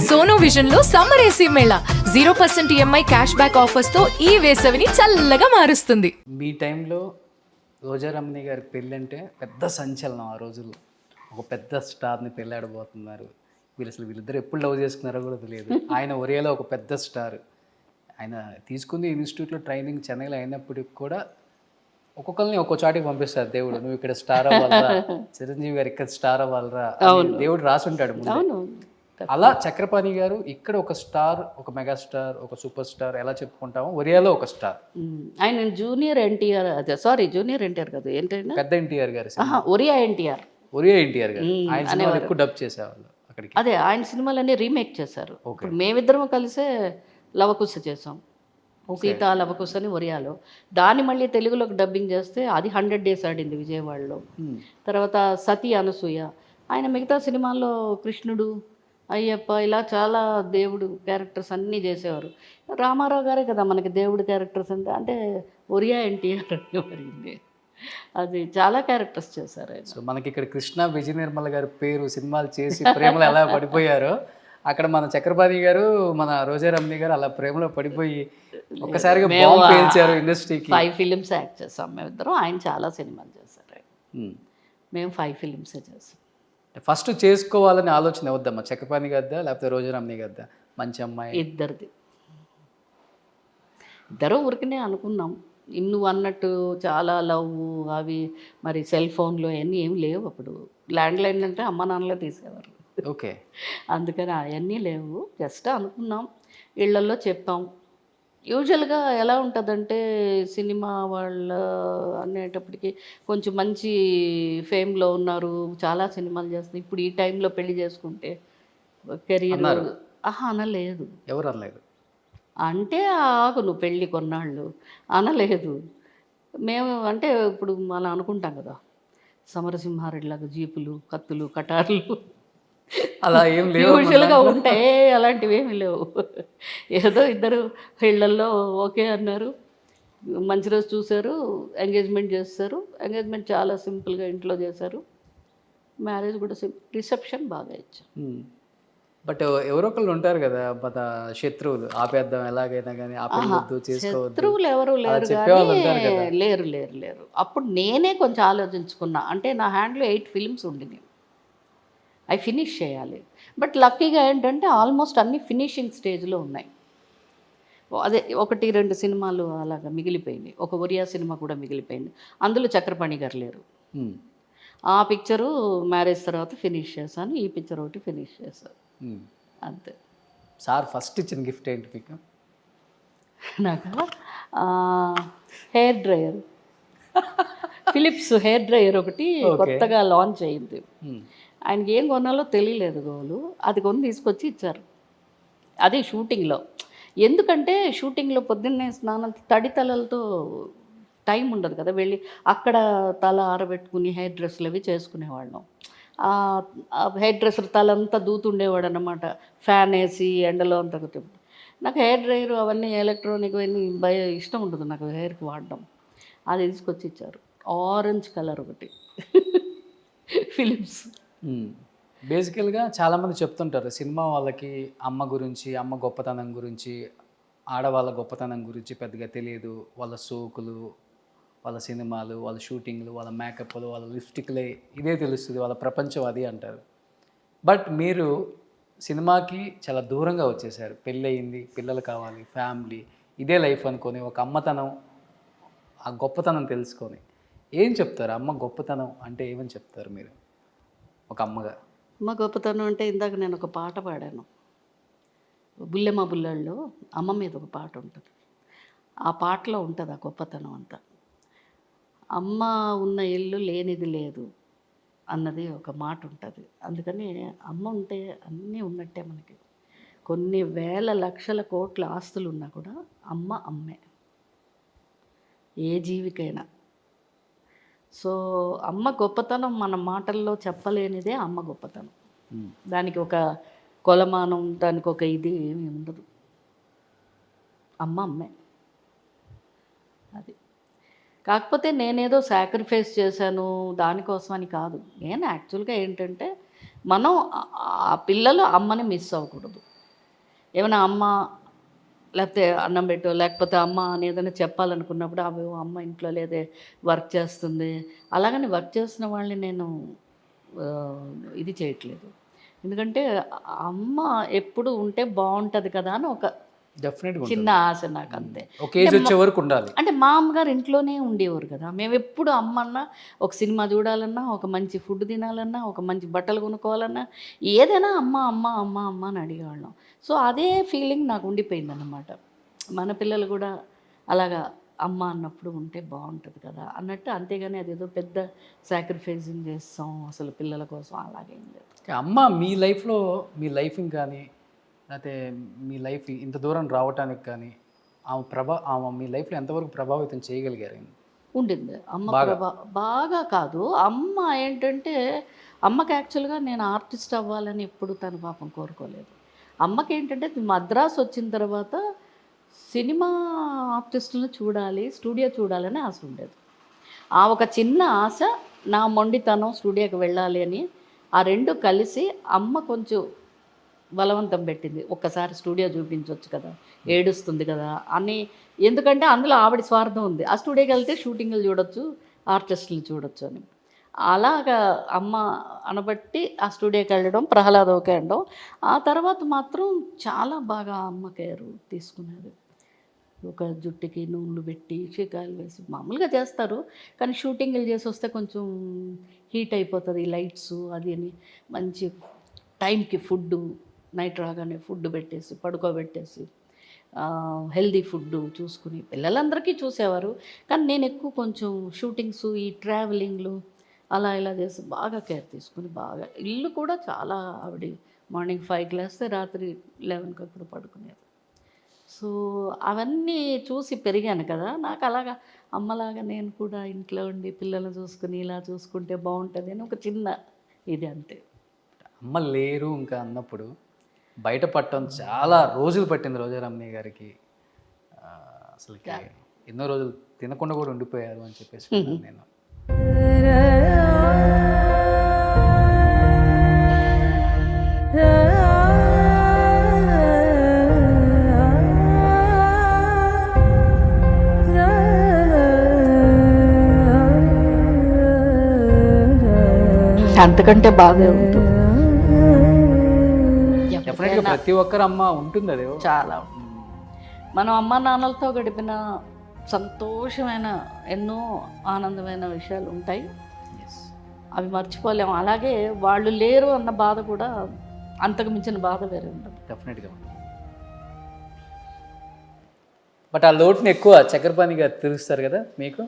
Sono vision లో summer AC Mela 0% EMI cash back offers తో ఈ వేసవిని చల్లగా మారుస్తుంది. మీ టైంలో రోజా రమణి గారి పెళ్ళి అంటే పెద్ద సంచలనం ఆ రోజుల్లో. ఒక పెద్ద స్టార్ని పెళ్ళాడబోతున్నారు. వీళ్ళిద్దరు ఎప్పుడు లవ్ చేసుకున్నారో కూడా తెలియదు. ఆయన ఒరియాలో ఒక పెద్ద స్టార్. ఆయన తీసుకుంది ఇన్స్టిట్యూట్లో ట్రైనింగ్ చెన్నైలో అయినప్పటికి కూడా ఒక్కొక్కరిని ఒక్కో చాటికి పంపిస్తారు దేవుడు. నువ్వు ఇక్కడ స్టార్ అవ్వాలరా, చిరంజీవి గారు ఇక్కడ స్టార్ అవ్వాలరా అని దేవుడు రాసుంటాడు ముందు. అలా చక్రపాణి గారు ఇక్కడ ఒక స్టార్, ఒక మెగాస్టార్, ఒక సూపర్ స్టార్ ఎలా చెప్పుకుంటామో ఒరియాలో ఒక స్టార్. ఆయన జూనియర్ ఎన్టీఆర్, అదే సారీ జూనియర్ ఎన్టీఆర్ కదా, ఏంటంటే పెద్ద ఎన్టీఆర్ గారు, ఒరియా ఎన్టీఆర్, ఒరియా ఎన్టీఆర్ గారు ఆయన సినిమాలు ఎక్కువ డబ్ చేసేవాళ్ళు అక్కడికి. అదే ఆయన సినిమాలన్నీ రీమేక్ చేశారు. ఇప్పుడు మేమిద్దరం కలిసే లవకుశ చేసాం, సీతా లవకుశ అని ఒరియాలో. దాన్ని మళ్ళీ తెలుగులోకి డబ్బింగ్ చేస్తే అది 100 days ఆడింది విజయవాడలో. తర్వాత సతీ అనసూయ, ఆయన మిగతా సినిమాల్లో కృష్ణుడు, అయ్యప్ప, ఇలా చాలా దేవుడు క్యారెక్టర్స్ అన్నీ చేసేవారు. రామారావు గారే కదా మనకి దేవుడు క్యారెక్టర్స్ అంటే ఒరియా ఎన్టీఆర్ అని మరింది. అది చాలా క్యారెక్టర్స్ చేశారు ఆయన. సో మనకి ఇక్కడ కృష్ణ విజయ నిర్మల గారి పేరు సినిమాలు చేసి ప్రేమలో ఎలా పడిపోయారో, అక్కడ మన చక్రపాణి గారు, మన రోజా రమణి గారు అలా ప్రేమలో పడిపోయి ఒక్కసారిగా బాంబు పేల్చారు ఇండస్ట్రీకి. 5 films యాక్ట్ చేసాం మేమిద్దరం. ఆయన చాలా సినిమాలు చేశారు. మేము 5 films చేసాం. ఫస్ట్ చేసుకోవాలని ఆలోచన వద్దమ్మా, చక్రపాణి గద్దా లేకపోతే రోజా రమణి గద్దా? మంచి అమ్మాయి ఇద్దరిది, ఇద్దరు ఊరికనే అనుకున్నాం. నువ్వు అన్నట్టు చాలా లవ్ అవి, మరి సెల్ ఫోన్లో అవన్నీ ఏమి లేవు అప్పుడు. ల్యాండ్లైన్ అంటే అమ్మ నాన్నలే తీసేవారు. ఓకే, అందుకని అవన్నీ లేవు. జస్ట్ అనుకున్నాం, ఇళ్లల్లో చెప్పాం. యూజువల్గా ఎలా ఉంటుందంటే సినిమా వాళ్ళ అనేటప్పటికి కొంచెం మంచి ఫేమ్లో ఉన్నారు, చాలా సినిమాలు చేస్తున్నారు. ఇప్పుడు ఈ టైంలో పెళ్లి చేసుకుంటే కెరీర్ అనలేదు. ఎవరు అనలేదు అంటే ఆగు నువ్వు పెళ్ళి కొన్నాళ్ళు అనలేదు. మేము అంటే ఇప్పుడు మనం అనుకుంటాం కదా, సమరసింహారెడ్డిలాగా జీపులు, కత్తులు, కటార్లు అలా ఏం లేవు, యూజువల్గా ఉంటాయి. అలాంటివి ఏమి లేవు. ఏదో ఇద్దరు ఇళ్లల్లో ఓకే అన్నారు, మంచి రోజు చూశారు, ఎంగేజ్మెంట్ చేస్తారు. ఎంగేజ్మెంట్ చాలా సింపుల్గా ఇంట్లో చేశారు. మ్యారేజ్ కూడా రిసెప్షన్ బాగా ఇచ్చారు. బట్ ఎవరో ఒకళ్ళు ఉంటారు కదా మన శత్రువులు, ఆపేద్దాం ఎలాగైనా కానీ, ఆపేయద్దు, చేసుకోవద్దు, శత్రువులు ఎవరు లేరు కానీ లేరు లేరు లేరు. అప్పుడు నేనే కొంచెం ఆలోచించుకున్నా. అంటే నా హ్యాండ్లో 8 films ఉండినాయి, అవి ఫినిష్ చేయాలి. బట్ లక్కీగా ఏంటంటే ఆల్మోస్ట్ అన్ని ఫినిషింగ్ స్టేజ్లో ఉన్నాయి. అదే 1-2 సినిమాలు అలాగా మిగిలిపోయింది. ఒక ఒరియా సినిమా కూడా మిగిలిపోయింది. అందులో చక్రపాణి గారు లేరు. ఆ పిక్చరు మ్యారేజ్ తర్వాత ఫినిష్ చేశాను. ఈ పిక్చర్ ఒకటి ఫినిష్ చేశాను, అంతే. సార్ ఫస్ట్ ఇచ్చిన గిఫ్ట్ ఏంటి మీకు? నాకు hair dryer, Philips hair dryer ఒకటి కొత్తగా లాంచ్ అయింది. ఆయనకి ఏం కొనాలో తెలియలేదు గోలు, అది కొని తీసుకొచ్చి ఇచ్చారు. అదే షూటింగ్లో. ఎందుకంటే షూటింగ్లో పొద్దున్నే స్నానం, తడి తలలతో టైం ఉండదు కదా, వెళ్ళి అక్కడ తల ఆరబెట్టుకుని హెయిర్ డ్రెస్సులు అవి చేసుకునేవాళ్ళం. హెయిర్ డ్రెస్సులు తలంతా దూతుండేవాడు అన్నమాట, ఫ్యాన్ వేసి ఎండలో అంతా. నాకు హెయిర్ డ్రైయర్ అవన్నీ ఎలక్ట్రానిక్ అవన్నీ ఇష్టం ఉండదు నాకు హెయిర్కి వాడడం. అది తీసుకొచ్చి ఇచ్చారు, ఆరెంజ్ కలర్ ఒకటి ఫిలిప్స్. బేసికల్గా చాలామంది చెప్తుంటారు సినిమా వాళ్ళకి అమ్మ గురించి, అమ్మ గొప్పతనం గురించి, ఆడవాళ్ళ గొప్పతనం గురించి పెద్దగా తెలియదు. వాళ్ళ సోకులు, వాళ్ళ సినిమాలు, వాళ్ళ షూటింగ్లు, వాళ్ళ మేకప్లు, వాళ్ళ లిప్స్టిక్లే ఇదే తెలుస్తుంది, వాళ్ళ ప్రపంచం అది అంటారు. బట్ మీరు సినిమాకి చాలా దూరంగా వచ్చేసారు. పెళ్ళయింది, పిల్లలు కావాలి, ఫ్యామిలీ, ఇదే లైఫ్ అనుకొని ఒక అమ్మతనం, ఆ గొప్పతనం తెలుసుకొని ఏం చెప్తారు? అమ్మ గొప్పతనం అంటే ఏమని చెప్తారు మీరు ఒక అమ్మగా? అమ్మ గొప్పతనం అంటే ఇందాక నేను ఒక పాట పాడాను, బుల్లెమ్మ బుల్లెల్లో అమ్మ మీద ఒక పాట ఉంటుంది. ఆ పాటలో ఉంటుంది ఆ గొప్పతనం అంతా. అమ్మ ఉన్న ఇల్లు లేనిది లేదు అన్నది ఒక మాట ఉంటుంది. అందుకని అమ్మ ఉంటే అన్నీ ఉన్నట్టే మనకి. కొన్ని వేల లక్షల కోట్ల ఆస్తులు ఉన్నా కూడా అమ్మ అమ్మే, ఏ జీవికైనా. సో అమ్మ గొప్పతనం మన మాటల్లో చెప్పలేనిదే అమ్మ గొప్పతనం. దానికి ఒక కొలమానం, దానికి ఒక ఇది ఏమి ఉండదు. అమ్మ అమ్మే. అది కాకపోతే నేనేదో సాక్రిఫైస్ చేశాను దానికోసం అని కాదు. నేను యాక్చువల్గా ఏంటంటే మనం ఆ పిల్లలు అమ్మని మిస్ అవ్వకూడదు. ఏమైనా అమ్మ లేకపోతే అన్నం పెట్టు, లేకపోతే అమ్మ అని ఏదైనా చెప్పాలనుకున్నప్పుడు అవి అమ్మ ఇంట్లో లేదే వర్క్ చేస్తుంది, అలాగని వర్క్ చేస్తున్న వాళ్ళని నేను ఇది చేయట్లేదు. ఎందుకంటే అమ్మ ఎప్పుడు ఉంటే బాగుంటుంది కదా అని ఒక డెఫినెట్గా చిన్న ఆశ నాకు, అంతే. ఒక ఏజ్ వచ్చే వరకు ఉండాలి. అంటే మా అమ్మగారు ఇంట్లోనే ఉండేవారు కదా, మేము ఎప్పుడు అమ్మ అన్నా ఒక సినిమా చూడాలన్నా, ఒక మంచి ఫుడ్ తినాలన్నా, ఒక మంచి బట్టలు కొనుక్కోవాలన్నా ఏదైనా అమ్మ అమ్మ అమ్మ అమ్మ అని అడిగేవాళ్ళం. సో అదే ఫీలింగ్ నాకు ఉండిపోయింది అన్నమాట. మన పిల్లలు కూడా అలాగా అమ్మ అన్నప్పుడు ఉంటే బాగుంటుంది కదా అన్నట్టు. అంతేగాని అదేదో పెద్ద సాక్రిఫైసింగ్ చేస్తాం అసలు పిల్లల కోసం అలాగేం లేదు. అమ్మ మీ లైఫ్లో మీ లైఫ్ని కానీ లేకపోతే మీ లైఫ్ ఇంత దూరం రావటానికి కానీ ఆమె మీ లైఫ్లో ఎంతవరకు ప్రభావితం చేయగలిగారు? ఉండింది అమ్మ బాగా కాదు. అమ్మ ఏంటంటే అమ్మకి యాక్చువల్గా నేను ఆర్టిస్ట్ అవ్వాలని ఎప్పుడు తన పాపం కోరుకోలేదు. అమ్మకి ఏంటంటే మద్రాసు వచ్చిన తర్వాత సినిమా ఆర్టిస్టులను చూడాలి, స్టూడియో చూడాలని ఆశ ఉండేది. ఆ ఒక చిన్న ఆశ, నా మొండితనం స్టూడియోకి వెళ్ళాలి అని, ఆ రెండు కలిసి అమ్మ కొంచెం బలవంతం పెట్టింది. ఒక్కసారి స్టూడియో చూపించవచ్చు కదా, ఏడుస్తుంది కదా అని. ఎందుకంటే అందులో ఆవిడ స్వార్థం ఉంది. ఆ స్టూడియోకి వెళ్తే షూటింగ్లు చూడొచ్చు, ఆర్టిస్టులు చూడొచ్చు అని. అలాగా అమ్మ అనబట్టి ఆ స్టూడియోకి వెళ్ళడం, ప్రహ్లాద్ ఓకే అనడం. ఆ తర్వాత మాత్రం చాలా బాగా అమ్మ కేరు తీసుకునేది. ఒక జుట్టుకి నూనెలు పెట్టి షికాయలు వేసి మామూలుగా చేస్తారు, కానీ షూటింగ్లు చేసి వస్తే కొంచెం హీట్ అయిపోతుంది లైట్స్ అది అని. మంచి టైంకి ఫుడ్డు, నైట్ రాగానే ఫుడ్ పెట్టేసి పడుకోబెట్టేసి హెల్దీ ఫుడ్ చూసుకుని పిల్లలందరికీ చూసేవారు. కానీ నేను ఎక్కువ కొంచెం షూటింగ్స్, ఈ ట్రావెలింగ్లు అలా ఇలా చేసి బాగా కేర్ తీసుకుని బాగా. ఇల్లు కూడా చాలా ఆవిడ మార్నింగ్ 5కి లేస్తే రాత్రి 11కి అప్పుడు పడుకునేది. సో అవన్నీ చూసి పెరిగాను కదా, నాకు అలాగా అమ్మలాగా నేను కూడా ఇంట్లో ఉండి పిల్లలు చూసుకుని ఇలా చూసుకుంటే బాగుంటుంది అని ఒక చిన్న ఇది, అంతే. అమ్మ లేరు ఇంకా అన్నప్పుడు బయటపడటం చాలా రోజులు పట్టింది రోజారమణి గారికి. అసలు ఎన్నో రోజులు తినకుండా కూడా ఉండిపోయారు అని చెప్పేసి నేను. అంతకంటే బాధే ఉంటుంది. డెఫినెట్గా ప్రతి ఒక్కరు అమ్మ ఉంటుంది, అదే చాలా. మనం అమ్మ నాన్నలతో గడిపిన సంతోషమైన ఎన్నో ఆనందమైన విషయాలు ఉంటాయి, అవి మర్చిపోలేము. అలాగే వాళ్ళు లేరు అన్న బాధ కూడా అంతకు మించిన బాధ వేరే ఉండదు. డెఫినెట్గా. బట్ ఆ లోటుని ఎక్కువ చక్రపాణి గారు తెలుస్తారు కదా మీకు.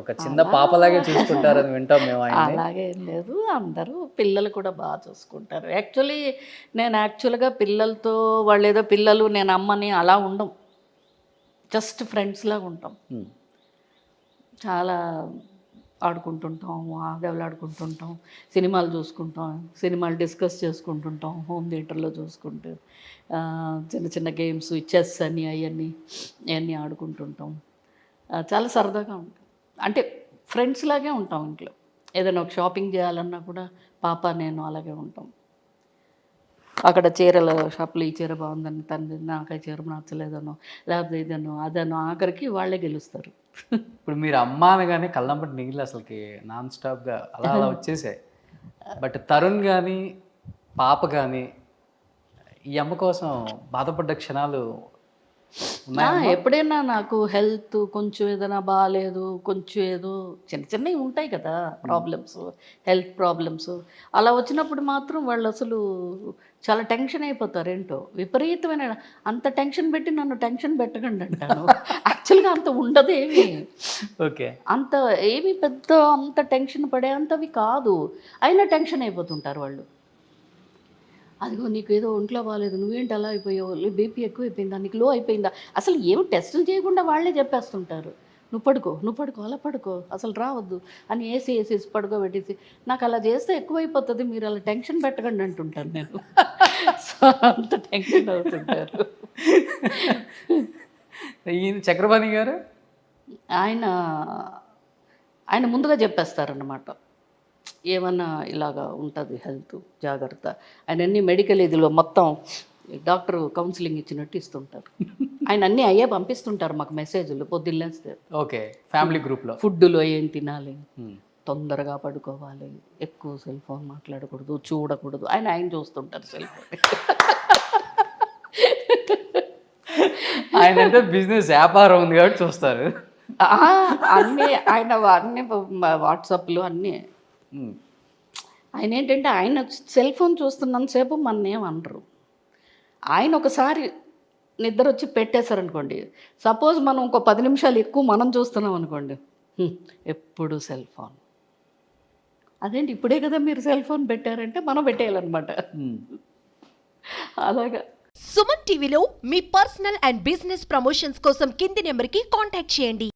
ఒక చిన్న పాపలాగే చూసుకుంటారని వింటాం మేము. అలాగే ఏం లేదు, అందరూ పిల్లలు కూడా బాగా చూసుకుంటారు. యాక్చువల్గా పిల్లలతో వాళ్ళు ఏదో పిల్లలు నేను అమ్మని అలా ఉండం, జస్ట్ ఫ్రెండ్స్లాగా ఉంటాం. చాలా ఆడుకుంటుంటాం, దెవలాడుకుంటుంటాం, సినిమాలు చూసుకుంటాం, సినిమాలు డిస్కస్ చేసుకుంటుంటాం, హోమ్ థియేటర్లో చూసుకుంటూ చిన్న చిన్న గేమ్స్, చెస్ అని అవన్నీ ఆడుకుంటుంటాం. చాలా సరదాగా ఉంటాం. అంటే ఫ్రెండ్స్ లాగే ఉంటాం ఇంట్లో. ఏదైనా ఒక షాపింగ్ చేయాలన్నా కూడా పాప నేను అలాగే ఉంటాం. అక్కడ చీరల షాపులో ఈ చీర బాగుందని తండ్రి, నాకు ఆ చీర నచ్చలేదనో లేకపోతే ఇదనో అదనో, ఆఖరికి వాళ్ళే గెలుస్తారు. ఇప్పుడు మీరు అమ్మ అనగానే కళ్ళంపటి నీళ్ళు అసలుకి నాన్ స్టాప్గా అలా వచ్చేసాయి. బట్ తరుణ్ కానీ పాప కానీ ఈ అమ్మ కోసం బాధపడ్డ క్షణాలు ఎప్పుడైనా నాకు హెల్త్ కొంచెం ఏదైనా బాగాలేదు, కొంచెం ఏదో చిన్న చిన్నవి ఉంటాయి కదా ప్రాబ్లమ్స్, హెల్త్ ప్రాబ్లమ్స్, అలా వచ్చినప్పుడు మాత్రం వాళ్ళు అసలు చాలా టెన్షన్ అయిపోతారు. ఏంటో విపరీతమైన అంత టెన్షన్ పెట్టి నన్ను టెన్షన్ పెట్టకండి అంటాను. యాక్చువల్గా అంత ఉండదు ఏమి. ఓకే, అంత ఏమి పెద్ద అంత టెన్షన్ పడే అంతవి కాదు, అయినా టెన్షన్ అయిపోతుంటారు వాళ్ళు. అదిగో నీకు ఏదో ఒంట్లో బాగాలేదు, నువ్వేంటి అలా అయిపోయావు, బీపీ ఎక్కువ అయిపోయిందా, నీకు లో అయిపోయిందా, అసలు ఏమి టెస్టులు చేయకుండా వాళ్ళే చెప్పేస్తుంటారు. నువ్వు పడుకో అలా పడుకో, అసలు రావద్దు అని వేసేసి పడుకోబెట్టేసి, నాకు అలా చేస్తే ఎక్కువైపోతుంది, మీరు అలా టెన్షన్ పెట్టకండి అంటుంటాను నేను. సో అంత టెన్షన్ అవుతుంటారు. ఈయన చక్రపాణి గారు ఆయన ముందుగా చెప్పేస్తారన్నమాట. ఏమన్నా ఇలాగా ఉంటుంది హెల్త్ జాగ్రత్త. ఆయన అన్ని మెడికల్ ఇదిలో మొత్తం డాక్టర్ కౌన్సిలింగ్ ఇచ్చినట్టు ఇస్తుంటారు. ఆయన అన్నీ అయ్యే పంపిస్తుంటారు మాకు మెసేజ్లు పొద్దున్నేస్తే. ఓకే, ఫ్యామిలీ గ్రూప్లో. ఫుడ్లో ఏం తినాలి, తొందరగా పడుకోవాలి, ఎక్కువ సెల్ ఫోన్ మాట్లాడకూడదు, చూడకూడదు, ఆయన చూస్తుంటారు సెల్ ఫోన్. ఆయన అంటే బిజినెస్ వ్యాపారం ఉంది కాబట్టి చూస్తారు. అన్నీ ఆయన అన్నీ వాట్సాప్లు అన్నీ. ఆయన ఏంటంటే ఆయన సెల్ ఫోన్ చూస్తున్నంతసేపు మన ఏమనరు. ఆయన ఒకసారి నిద్ర వచ్చి పెట్టేశారనుకోండి, సపోజ్ మనం ఇంకో 10 నిమిషాలు ఎక్కువ మనం చూస్తున్నాం అనుకోండి, ఎప్పుడు సెల్ ఫోన్. అదేంటి ఇప్పుడే కదా మీరు సెల్ ఫోన్ పెట్టారంటే మనం పెట్టేయాలన్నమాట. అలాగా. సుమన్ టీవీలో మీ పర్సనల్ అండ్ బిజినెస్ ప్రమోషన్స్ కోసం కింది నెంబర్కి కాంటాక్ట్ చేయండి.